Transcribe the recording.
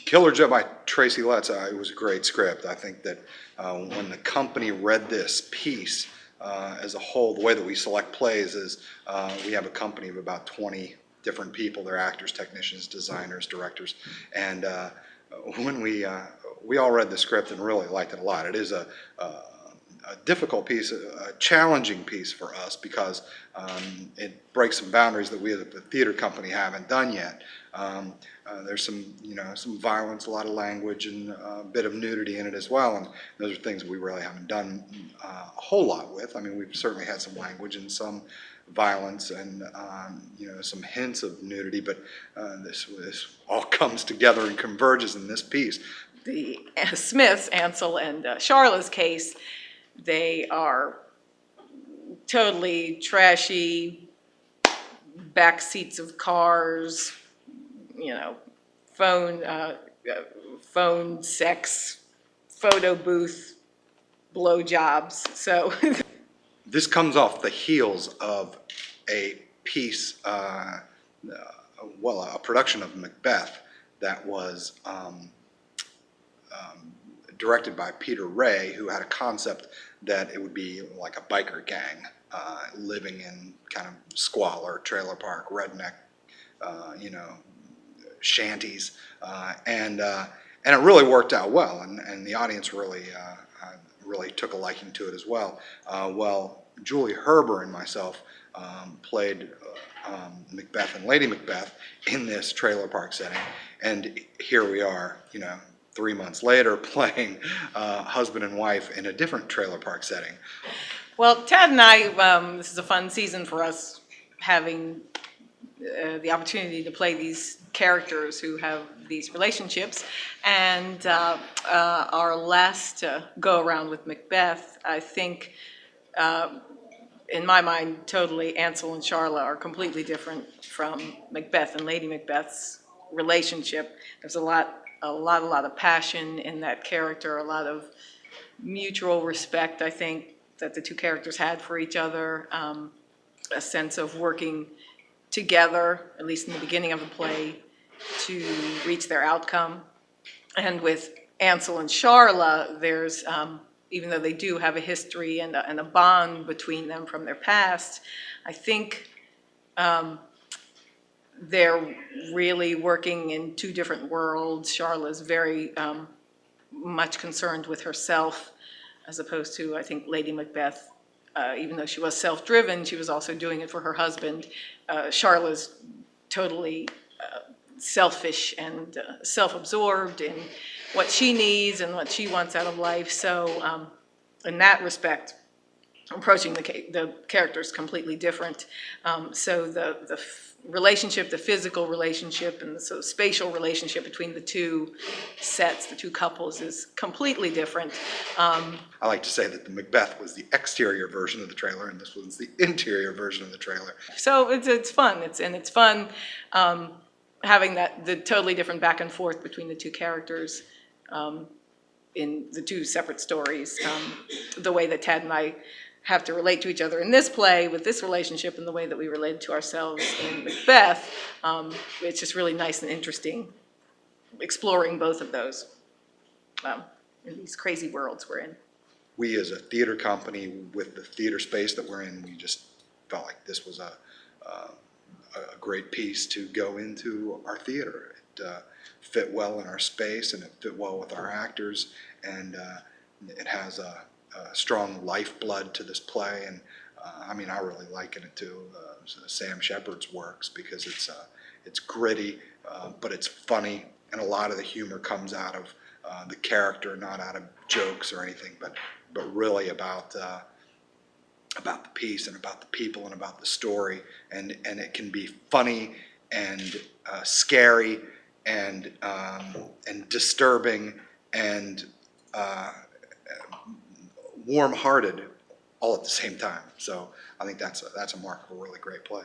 Killer Joe by Tracy Letts, it was a great script. I think that when the company read this piece as a whole, the way that we select plays is we have a company of about 20 different people. They're actors, technicians, designers, directors, and when we all read the script and really liked it a lot. It is a difficult piece, a challenging piece for us because it breaks some boundaries that we as the theater company haven't done yet. There's some violence, a lot of language, and a bit of nudity in it as well, and those are things we really haven't done a whole lot with. I mean, we've certainly had some language and some violence and some hints of nudity, but this all comes together and converges in this piece. The Smiths, Ansel and Charla's case, they are totally trashy, back seats of cars, phone sex, photo booth, blowjobs. So this comes off the heels of a piece, a production of Macbeth that was directed by Peter Ray, who had a concept that it would be like a biker gang living in kind of squalor, trailer park, redneck, shanties, and it really worked out well, and the audience really took a liking to it as well. Julie Herber and myself played Macbeth and Lady Macbeth in this trailer park setting, and here we are, 3 months later, playing husband and wife in a different trailer park setting. Well, Tad and I, this is a fun season for us, having the opportunity to play these characters who have these relationships. And our last go around with Macbeth, I think, in my mind, totally Ansel and Charla are completely different from Macbeth and Lady Macbeth's relationship. There's a lot of passion in that character, a lot of mutual respect, I think, that the two characters had for each other, a sense of working together, at least in the beginning of the play, to reach their outcome. And with Ansel and Charla, there's, even though they do have a history and a bond between them from their past, I think they're really working in two different worlds. Charla's very much concerned with herself, as opposed to, I think, Lady Macbeth, even though she was self-driven, she was also doing it for her husband. Charla's totally selfish and self-absorbed in what she needs and what she wants out of life. So in that respect, approaching the characters completely different. So the relationship, the physical relationship, and the spatial relationship between the two sets, the two couples, is completely different. I like to say that the Macbeth was the exterior version of the trailer, and this was the interior version of the trailer. So it's fun. It's fun having the totally different back and forth between the two characters in the two separate stories. The way that Tad and I have to relate to each other in this play with this relationship and the way that we related to ourselves in Macbeth, it's just really nice and interesting exploring both of those in these crazy worlds we're in. We as a theater company, with the theater space that we're in, we just felt like this was a great piece to go into our theater. It fit well in our space, and it fit well with our actors, and it has a strong lifeblood to this play, and I really liken it to Sam Shepard's works because it's gritty, but it's funny, and a lot of the humor comes out of the character, not out of jokes or anything, but really about the piece and about the people and about the story, and it can be funny and scary and disturbing and warm-hearted all at the same time. So I think that's a mark of a really great play.